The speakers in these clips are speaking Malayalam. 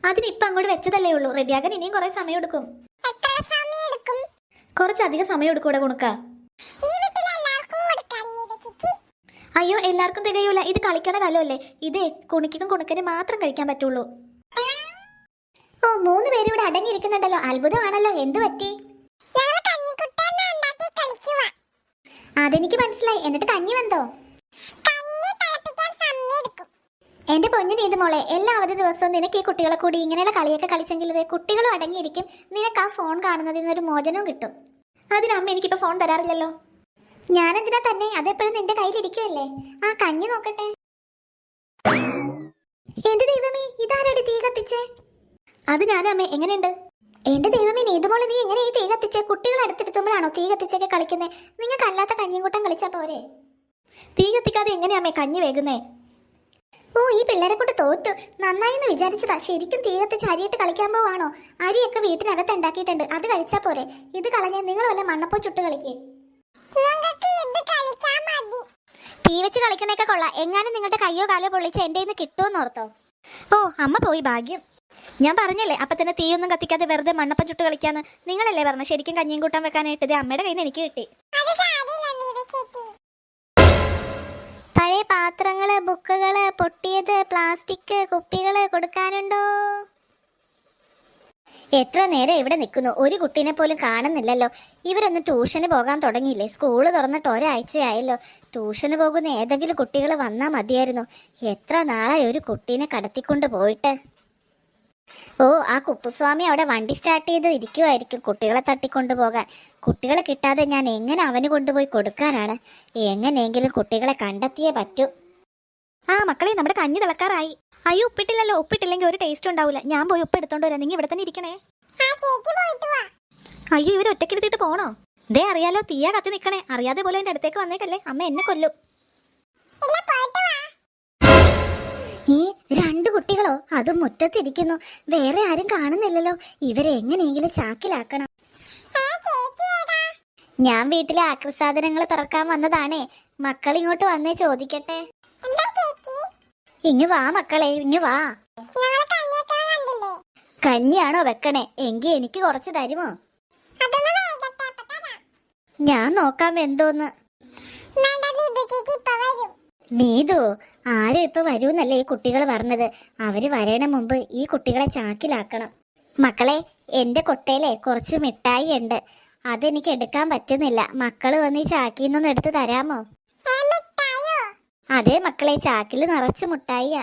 അതിനിപ്പം അങ്ങോട്ട് വെച്ചതല്ലേ ഉള്ളൂ. റെഡിയാകാൻ ഇനിയും കുറെ സമയം എടുക്കും. കുറച്ചധികം സമയം എടുക്കൂടെ കുണുക്ക? അയ്യോ, എല്ലാവർക്കും തികയൂല. ഇത് കളിക്കണ കലമല്ലേ. ഇതേ കുണിക്കും കുണുക്കനും മാത്രം കഴിക്കാൻ പറ്റുള്ളൂ. ഓ, 3 പേരും ഇവിടെ അടങ്ങിയിരിക്കുന്നുണ്ടല്ലോ. അത്ഭുതമാണല്ലോ. എന്ത് പറ്റി? അതെനിക്ക് മനസ്സിലായി. എന്നിട്ട് കഞ്ഞി വെന്തോ? എന്റെ പൊന്നു നീതു മോളെ, എല്ലാ അവധി ദിവസവും നിനക്ക് ഈ കുട്ടികളെ കൂടി ഇങ്ങനെയുള്ള കളിയൊക്കെ കളിച്ചെങ്കിൽ കുട്ടികളും അടങ്ങിയിരിക്കും. നിനക്ക് ആ ഫോൺ കാണുന്നതിൽ നിന്നൊരു മോചനവും കിട്ടും. അതിനമ്മ എനിക്കിപ്പോ ഫോൺ തരാറില്ലല്ലോ. ഞാനെന്തിനാ തന്നെ? അതെപ്പോഴും നിന്റെ കയ്യിലിരിക്കുമല്ലേ. ആ കഞ്ഞി നോക്കട്ടെ. എന്റെ ദൈവമേ, ഇതാരടി തീ കത്തിച്ചേ? അത് ഞാനമ്മേ. എങ്ങനെയുണ്ട്? എന്റെ ദൈവമേ, നീതുമോളെ നീ എങ്ങനെ ഈ തീ കത്തിച്ചേ? കുട്ടികൾ അടുത്തെടുത്തുമ്പോഴാണോ തീ കത്തിച്ചൊക്കെ കളിക്കുന്നത്? നിങ്ങൾക്ക് അല്ലാത്ത കഞ്ഞിയും കൂട്ടം കളിച്ചാ പോരെ? തീ കത്തിക്കാതെ എങ്ങനെയാമ്മേ കഞ്ഞി വേകുന്നേ? ഓ, ഈ പിള്ളേരെ കൊണ്ട് തോറ്റു. നന്നായിന്ന് വിചാരിച്ചതാ. ശരിക്കും തീ കത്തിച്ച് അരിയിട്ട് കളിക്കാൻ പോവാണോ? അരിയൊക്കെ വീട്ടിനകത്ത് ഉണ്ടാക്കിയിട്ടുണ്ട്. അത് കഴിച്ചാ പോരെ? ഇത് കളഞ്ഞ് നിങ്ങൾ വല്ല മണ്ണപ്പോ ചുട്ട് കളിക്കേ. തീ വെച്ച് കളിക്കണേക്കെ കൊള്ളാം. എങ്ങാനും നിങ്ങളുടെ കയ്യോ കാലോ പൊള്ളിച്ച് എന്റെ കയ്യിൽ നിന്ന് കിട്ടുമെന്ന് ഓർത്തോ? ഓ, അമ്മ പോയി. ഭാഗ്യം. ഞാൻ പറഞ്ഞല്ലേ അപ്പൊ തന്നെ തീയൊന്നും കത്തിക്കാതെ വെറുതെ മണ്ണപ്പം ചുട്ട് കളിക്കാന്ന്. നിങ്ങളല്ലേ പറഞ്ഞ ശരിക്കും കഞ്ഞിയും കൂട്ടാൻ വെക്കാനായിട്ട്? ഇത് അമ്മയുടെ കയ്യിൽ നിന്ന് എനിക്ക് കിട്ടി. പഴയ പാത്രങ്ങള്, ബുക്കുകള്, പൊട്ടിയത്, പ്ലാസ്റ്റിക് കുപ്പികള് കൊടുക്കാനുണ്ടോ? എത്ര നേരം ഇവിടെ നിൽക്കുന്നു, ഒരു കുട്ടീനെ പോലും കാണുന്നില്ലല്ലോ. ഇവരൊന്ന് ട്യൂഷന് പോകാൻ തുടങ്ങിയില്ലേ? സ്കൂള് തുറന്നിട്ട് ഒരാഴ്ചയായല്ലോ. ട്യൂഷന് പോകുന്ന ഏതെങ്കിലും കുട്ടികൾ വന്നാൽ മതിയായിരുന്നു. എത്ര നാളായി ഒരു കുട്ടീനെ കടത്തിക്കൊണ്ട് പോയിട്ട്. ഓ, ആ കുപ്പുസ്വാമി അവിടെ വണ്ടി സ്റ്റാർട്ട് ചെയ്ത് ഇരിക്കുമായിരിക്കും കുട്ടികളെ തട്ടിക്കൊണ്ടു പോകാൻ. കുട്ടികളെ കിട്ടാതെ ഞാൻ എങ്ങനെ അവന് കൊണ്ടുപോയി കൊടുക്കാനാണ്? എങ്ങനെയെങ്കിലും കുട്ടികളെ കണ്ടെത്തിയേ പറ്റൂ. ആ മക്കളെ, നമ്മുടെ കഞ്ഞി തിളക്കാറായി. അയ്യോ, ഉപ്പിട്ടില്ലല്ലോ. ഉപ്പിട്ടില്ലെങ്കിൽ ഒരു ടേസ്റ്റ് ഉണ്ടാവില്ല. ഞാൻ പോയി ഉപ്പ് എടുത്തോണ്ട് വരാം. നിങ്ങൾ ഇവിടെ തന്നെ ഇരിക്കണേ. അയ്യോ, ഇവർ ഒറ്റയ്ക്കിരുത്തിട്ട് പോണോ? ദേ അറിയാലോ, തീയാ കത്തി നിൽക്കണേ. അറിയാതെ പോലും എന്റെ അടുത്തേക്ക് വന്നേക്കല്ലേ. അമ്മ എന്നെ കൊല്ലും. ഈ 2 കുട്ടികളോ? അതും മുറ്റത്തിരിക്കുന്നു. വേറെ ആരും കാണുന്നില്ലല്ലോ. ഇവരെ എങ്ങനെയെങ്കിലും ചാക്കിലാക്കണം. ഞാൻ വീട്ടിലെ ആക്രിസാധനങ്ങൾ പിറക്കാൻ വന്നതാണേ. മക്കൾ ഇങ്ങോട്ട് വന്നേ ചോദിക്കട്ടെ. ഇങ്ങു വാ മക്കളെ, ഇങ്ങു വാ. കഞ്ഞിയാണോ വെക്കണേ? എങ്കി എനിക്ക് കുറച്ച് തരുമോ? ഞാൻ നോക്കാം എന്തോന്ന്. നീതു, ആരും ഇപ്പൊ വരൂന്നല്ലേ ഈ കുട്ടികൾ പറഞ്ഞത്. അവര് വരണ മുമ്പ് ഈ കുട്ടികളെ ചാക്കിലാക്കണം. മക്കളെ, എന്റെ കൊട്ടയിലെ കുറച്ച് മിഠായി ഉണ്ട്. അതെനിക്ക് എടുക്കാൻ പറ്റുന്നില്ല. മക്കള് വന്ന് ഈ ചാക്കിന്നൊന്ന് എടുത്ത് തരാമോ? അതെ മക്കളെ, ചാക്കിൽ നിറച്ച് മുട്ടായിയാ.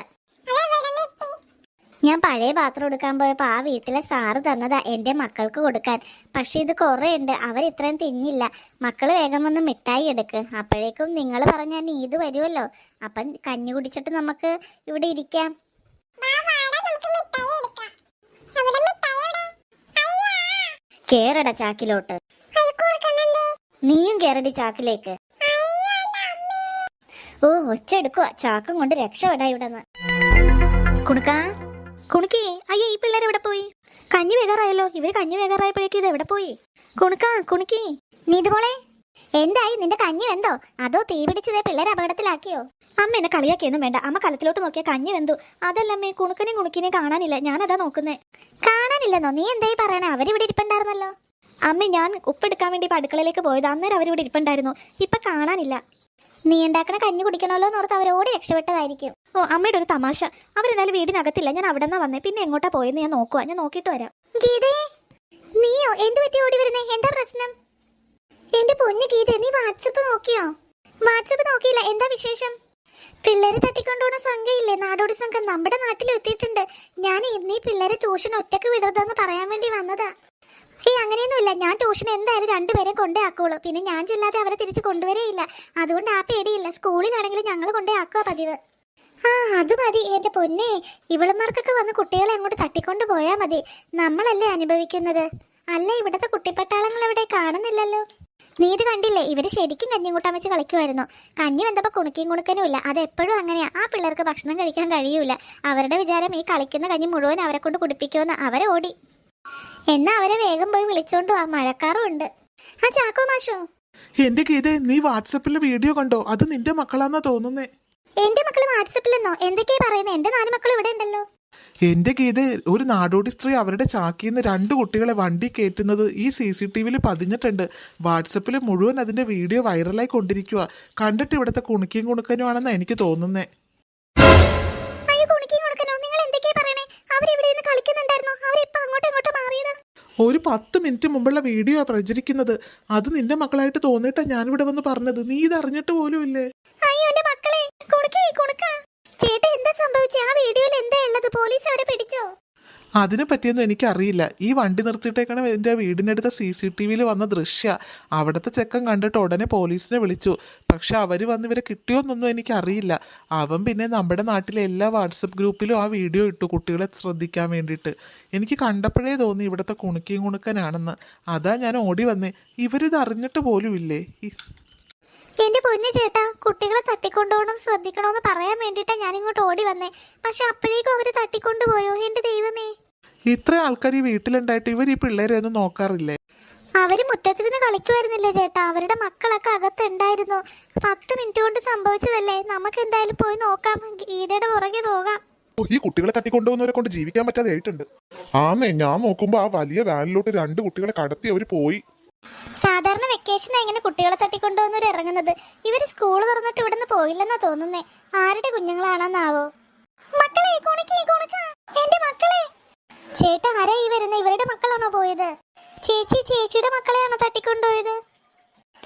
ഞാൻ പഴയ പാത്രം എടുക്കാൻ പോയപ്പോ ആ വീട്ടിലെ സാറ് തന്നതാ എന്റെ മക്കൾക്ക് കൊടുക്കാൻ. പക്ഷെ ഇത് കുറെ ഉണ്ട്. അവരിത്രയും തിന്നില്ല. മക്കള് വേഗം വന്ന് മിഠായി എടുക്ക്. അപ്പോഴേക്കും നിങ്ങൾ പറഞ്ഞ നീത് വരുമല്ലോ. അപ്പം കഞ്ഞി കുടിച്ചിട്ട് നമുക്ക് ഇവിടെ ഇരിക്കാം. കേറട ചാക്കിലോട്ട്. നീയും കേറടി ചാക്കിലേക്ക്. ഓ, ഒച്ചെടുക്കുക. ചാക്കും കൊണ്ട് രക്ഷപ്പെടാ ഇവിടെന്ന്. കുണുക്കാ, കുണുക്കി. അയ്യോ, ഈ പിള്ളേർ എവിടെ പോയി? കഞ്ഞി വേകാറായല്ലോ. ഇവര് കഞ്ഞി വേകാറായപ്പോഴേക്കും ഇത് എവിടെ പോയി? കുണുക്കാ, കുണുക്കി. നീതുമോളെ, എന്തായി? നിന്റെ കഞ്ഞി വെന്തോ? അതോ തീ പിടിച്ചതേ പിള്ളേരെ അപകടത്തിലാക്കിയോ? അമ്മ എന്നെ കളിയാക്കിയൊന്നും വേണ്ട. അമ്മ കലത്തിലോട്ട് നോക്കിയാൽ കഞ്ഞി വെന്തു. അതല്ലമ്മേ, കുണുക്കനെയും കുണുക്കിനെയും കാണാനില്ല. ഞാനതാ നോക്കുന്നേ. കാണാനില്ലെന്നോ? നീ എന്തായി പറയണേ? അവരിവിടെ ഇരിപ്പുണ്ടായിരുന്നല്ലോ. അമ്മ, ഞാൻ ഉപ്പെടുക്കാൻ വേണ്ടി ഇപ്പൊ അടുക്കളയിലേക്ക് പോയത്. അന്നേരം അവരിവിടെ ഇരിപ്പുണ്ടായിരുന്നു. ഇപ്പൊ കാണാനില്ല. നീ ഉണ്ടാക്കണ കഞ്ഞി കുടിക്കണമല്ലോ എന്നോർത്ത് അവരോട് രക്ഷപ്പെട്ടതായിരിക്കും. ഓ, അമ്മയുടെ ഒരു തമാശ. അവരെന്തായാലും വീടിനകത്തില്ല. ഞാൻ അവിടെ നിന്നാ വന്നേ. പിന്നെ എങ്ങോട്ടാ പോയെന്ന് ഞാൻ നോക്കുക. ഞാൻ നോക്കിയിട്ട് വരാം. ഗീതേ, നീയോ? എന്ത് പറ്റി ഓടി വരുന്നേ? എന്താ പ്രശ്നം? എന്റെ പൊന്നു ഗീതേ, നീ വാട്സപ്പ് നോക്കിയോ? വാട്സപ്പ് നോക്കിയില്ല. എന്താ വിശേഷം? പിള്ളേരെ തട്ടിക്കൊണ്ടുപോണ സംഘമില്ലേ, നാടോടി സംഘം, നമ്മുടെ നാട്ടിൽ എത്തിയിട്ടുണ്ട്. ഞാൻ നീ പിള്ളേരെ ട്യൂഷൻ ഒറ്റക്ക് വിടരുതെന്ന് പറയാൻ വേണ്ടി വന്നതാ. അങ്ങനെയൊന്നുമില്ല. ഞാൻ ട്യൂഷൻ എന്തായാലും 2 പേരെ കൊണ്ടേ ആക്കുള്ളൂ. പിന്നെ ഞാൻ ചെല്ലാതെ അവരെ തിരിച്ച് കൊണ്ടുവരേയില്ല. അതുകൊണ്ട് ആ പേടിയില്ല. സ്കൂളിലാണെങ്കിലും ഞങ്ങൾ കൊണ്ടേ ആക്കുക പതിവ്. ആ, അത് മതി എന്റെ പൊന്നേ. ഇവളന്മാർക്കൊക്കെ വന്ന് കുട്ടികളെ അങ്ങോട്ട് തട്ടിക്കൊണ്ട് പോയാൽ മതി. നമ്മളല്ലേ അനുഭവിക്കുന്നത്. അല്ല, ഇവിടത്തെ കുട്ടിപ്പട്ടാളങ്ങൾ എവിടെ? കാണുന്നില്ലല്ലോ. നീ ഇത് കണ്ടില്ലേ? ഇവര് ശരിക്കും കഞ്ഞി കൂട്ടാൻ വെച്ച് കളിക്കുമായിരുന്നു. കഞ്ഞി വെന്തപ്പോ കുണുക്കിയും കുണുക്കനും ഇല്ല. അതെപ്പോഴും അങ്ങനെയാ. ആ പിള്ളേർക്ക് ഭക്ഷണം കഴിക്കാൻ കഴിയൂല. അവരുടെ വിചാരം ഈ കളിക്കുന്ന കഞ്ഞി മുഴുവൻ അവരെ കൊണ്ട് കുടിപ്പിക്കുമെന്ന്. അവരെ ഓടി. എന്നാ അവരെ വേഗം പോയി വിളിച്ചോണ്ട് വാ. മഴക്കാറും ഉണ്ട്. ആ ചാക്കോ മാഷോ, എന്റെ ഗീതേ, നീ വാട്സപ്പിലെ വീഡിയോ കണ്ടോ? അത് നിന്റെ മക്കളാന്നാ തോന്നുന്നേ. എന്റെ മക്കള് വാട്സപ്പിലെന്നോ? എന്തൊക്കെയാ പറയുന്നത്? എന്റെ 4 മക്കൾ ഇവിടെ ഉണ്ടല്ലോ. എന്റെ ഗീത, ഒരു നാടോടി സ്ത്രീ അവരുടെ ചാക്കിന്ന് 2 കുട്ടികളെ വണ്ടി കയറ്റുന്നത് ഈ CCTV പതിഞ്ഞിട്ടുണ്ട്. വാട്സപ്പിൽ മുഴുവൻ അതിന്റെ വീഡിയോ വൈറലായി കൊണ്ടിരിക്കുക. കണ്ടിട്ട് ഇവിടുത്തെ കുണുക്കിയും കുണുക്കനുമാണെന്നാണ് എനിക്ക് തോന്നുന്നേ. അയ്യോ, കുണുക്കിയും കുണുക്കനോ? നിങ്ങൾ എന്തൊക്കെയാ പറയണേ? അവരിവിടെ നിന്ന് കളിക്കുന്നുണ്ടായിരുന്നോ? അവരിപ്പോ അങ്ങോട്ടും മാറിയതാ. ഒരു 10 മിനിറ്റ് മുമ്പുള്ള വീഡിയോ പ്രചരിക്കുന്നത്. അത് നിന്റെ മക്കളായിട്ട് തോന്നിയിട്ടാ ഞാനിവിടെ വന്ന് പറഞ്ഞത്. നീ ഇത് അറിഞ്ഞിട്ട് പോലും ഇല്ലേ? അയ്യോ, എന്റെ മക്കളെ! കുണുക്കാ ചേട്ടാ, എന്താ സംഭവിച്ചേ? ആ വീഡിയോയിൽ എന്താ ഉള്ളത്? പോലീസ് അവരെ പിടിച്ചോ? അതിനെ പറ്റിയൊന്നും എനിക്കറിയില്ല. ഈ വണ്ടി നിർത്തിയിട്ടേക്കാണ് എൻ്റെ വീടിനടുത്ത CCTV വന്ന ദൃശ്യ. അവിടുത്തെ ചെക്കൻ കണ്ടിട്ട് ഉടനെ പോലീസിനെ വിളിച്ചു. പക്ഷെ അവർ വന്ന് ഇവരെ കിട്ടിയോന്നൊന്നും എനിക്കറിയില്ല. അവൻ പിന്നെ നമ്മുടെ നാട്ടിലെ എല്ലാ വാട്സപ്പ് ഗ്രൂപ്പിലും ആ വീഡിയോ ഇട്ടു, കുട്ടികളെ ശ്രദ്ധിക്കാൻ വേണ്ടിയിട്ട്. എനിക്ക് കണ്ടപ്പോഴേ തോന്നി ഇവിടുത്തെ കുണുക്കിയും കുണുക്കനാണെന്ന്. അതാ ഞാൻ ഓടി വന്നേ. ഇവരിത് അറിഞ്ഞിട്ട് പോലും ഇല്ലേ? എന്റെ പൊന്നു ചേട്ടാ, കുട്ടികളെ തട്ടിക്കൊണ്ടുപോകണം, ശ്രദ്ധിക്കണോന്ന് പറയാൻ വേണ്ടിട്ടാ ഞാൻ ഇങ്ങോട്ട് ഓടി വന്നേ. പക്ഷെ അപ്പോഴേക്കും അവര് തട്ടിക്കൊണ്ടുപോയോ? എന്റെ ദൈവമേ! ഇത്ര ആൾക്കാർ ഈ വീട്ടിലുണ്ടായിട്ട് ഇവർ ഈ പിള്ളേരെ ഒന്നും നോക്കാറില്ലേ? അവര് മുറ്റത്തിരുന്ന് കളിക്കുമായിരുന്നില്ലേ ചേട്ടാ? അവരുടെ മക്കളൊക്കെ അകത്തുണ്ടായിരുന്നു. 10 മിനിറ്റ് കൊണ്ട് സംഭവിച്ചതല്ലേ. നമുക്ക് എന്തായാലും പോയി നോക്കാം. ഗീതയുടെ പുറകെ പോകാം. ഈ കുട്ടികളെ തട്ടിക്കൊണ്ടുപോകുന്നവരെ കൊണ്ട് ജീവിക്കാൻ പറ്റാതെ ആയിട്ടുണ്ട്. ആന്നേ, ഞാൻ നോക്കുമ്പോ ആ വലിയ വാനിലോട്ട് 2 കുട്ടികളെ കടത്തി അവര് പോയി. സാധാരണ വെക്കേഷനാ ഇങ്ങനെ കുട്ടികളെ തട്ടിക്കൊണ്ടുപോകുന്നവർ ഇറങ്ങുന്നത്. ഇവര് സ്കൂൾ തുറന്നിട്ട് ഇവിടുന്ന് പോയില്ലെന്നാ തോന്നുന്നേ. ആരുടെ കുഞ്ഞുങ്ങളാണെന്നാവോ? മക്കളെ, എന്റെ മക്കളെ! ചേട്ടാ, ആരാ ഈ വരുന്നത്? ഇവരുടെ മക്കളാണോ പോയത്? ചേച്ചിയുടെ മക്കളെയാണോ തട്ടിക്കൊണ്ടുപോയത്?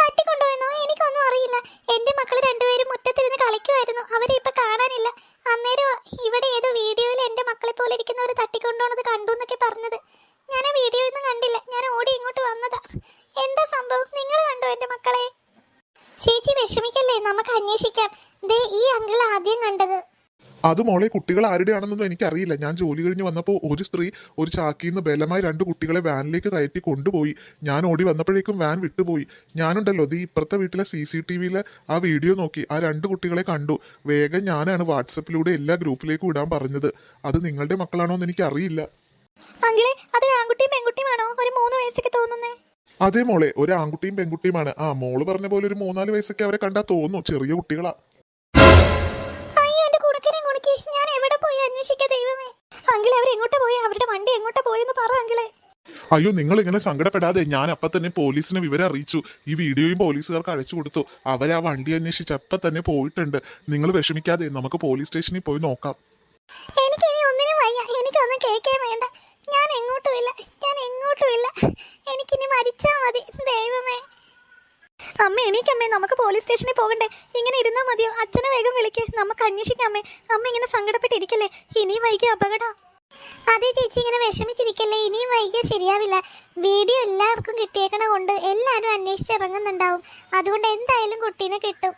തട്ടിക്കൊണ്ടുപോയെന്നോ? എനിക്കൊന്നും അറിയില്ല. എന്റെ മക്കൾ 2 പേരും മുറ്റത്തിരുന്ന് കളിക്കുമായിരുന്നു. അവരെ ഇപ്പൊ കാണാനില്ല. അന്നേരം ഇവിടെ ഏതോ വീഡിയോയിൽ എന്റെ മക്കളെ പോലെ ഇരിക്കുന്നവർ തട്ടിക്കൊണ്ടുപോകുന്നത് കണ്ടു എന്നൊക്കെ പറഞ്ഞത്. ഞാൻ ആ വീഡിയോ ഒന്നും കണ്ടില്ല. ഞാൻ ഓടി ഇങ്ങോട്ട് വന്നതാ. എന്താ സംഭവം? നിങ്ങൾ കണ്ടോ എന്റെ മക്കളെ? ചേച്ചി വിഷമിക്കല്ലേ, നമുക്ക് അന്വേഷിക്കാം. ദേ, ഈ അങ്കിൾ ആദ്യം കണ്ടത്. അത് മോളെ, കുട്ടികൾ ആരുടെയാണെന്നൊന്നും എനിക്കറിയില്ല. ഞാൻ ജോലി കഴിഞ്ഞ് വന്നപ്പോൾ ഒരു സ്ത്രീ ഒരു ചാക്കിന്ന് ബലമായി 2 കുട്ടികളെ വാനിലേക്ക് കയറ്റി കൊണ്ടുപോയി. ഞാൻ ഓടി വന്നപ്പോഴേക്കും വാൻ വിട്ടുപോയി. ഞാനുണ്ടല്ലോ ദീ ഇപ്പുറത്തെ വീട്ടിലെ CCTV ആ വീഡിയോ നോക്കി ആ 2 കുട്ടികളെ കണ്ടു. വേഗം ഞാനാണ് വാട്സപ്പിലൂടെ എല്ലാ ഗ്രൂപ്പിലേക്കും ഇടാൻ പറഞ്ഞത്. അത് നിങ്ങളുടെ മക്കളാണോ എന്ന് എനിക്കറിയില്ല. അങ്കിളെ, അത് ആൺകുട്ടിയും പെൺകുട്ടിയുമാണോ? ഒരു 3 വയസ്സൊക്കെ തോന്നുന്നേ. അതെ മോളെ, ഒരു ആൺകുട്ടിയും പെൺകുട്ടിയുമാണ്. ആ മോള് പറഞ്ഞ പോലെ ഒരു 3-4 വയസ്സൊക്കെ അവരെ കണ്ടാ തോന്നുന്നു. ചെറിയ കുട്ടികളാ. അയ്യോ, എന്റെ കുണുക്കി, ഞാൻ എവിടെ പോയി അന്വേഷിക്കാം? ദൈവമേ! അങ്കിളെ, അവർ എങ്ങോട്ടാ പോയി? അവരുടെ വണ്ടി എങ്ങോട്ടാ പോയെന്ന് പറ അങ്കിളെ. അയ്യോ, നിങ്ങൾ ഇങ്ങനെ സങ്കടപ്പെടാതെ. ഞാൻ അപ്പം തന്നെ പോലീസിനെ വിവരം അറിയിച്ചു. ഈ വീഡിയോയും പോലീസുകാർക്ക് അയച്ചു കൊടുത്തു. അവരാ വണ്ടി അന്വേഷിച്ച് അപ്പം തന്നെ പോയിട്ടുണ്ട്. നിങ്ങൾ വിഷമിക്കാതെ, നമുക്ക് പോലീസ് സ്റ്റേഷനിൽ പോയി നോക്കാം. എനിക്കിനി ഒന്നിനും വയ്യ. എനിക്കൊന്നും കേൾക്കാൻ വേണ്ട. ഞാൻ എങ്ങോട്ടും ഇല്ല. എനിക്കിനി മരിച്ചാ മതി. ദൈവമേ! അമ്മ, എണീക്കമ്മേ, നമുക്ക് പോലീസ് സ്റ്റേഷനിൽ പോകണ്ടേ? ഇങ്ങനെ ഇരുന്നാ മതിയോ? അച്ഛനെ വേഗം വിളിക്ക്, നമുക്ക് അന്വേഷിക്കാം. അമ്മ ഇങ്ങനെ സങ്കടപ്പെട്ടിരിക്കല്ലേ. ഇനിയും വൈകിയ അപകടം. അതെ ചേച്ചി, ഇങ്ങനെ വിഷമിച്ചിരിക്കല്ലേ. ഇനിയും വൈകിയ ശരിയാവില്ല. വീഡിയോ എല്ലാവർക്കും കിട്ടിയേക്കണ കൊണ്ട് എല്ലാവരും അന്വേഷിച്ചിറങ്ങുന്നുണ്ടാവും. അതുകൊണ്ട് എന്തായാലും കുട്ടീനെ കിട്ടും.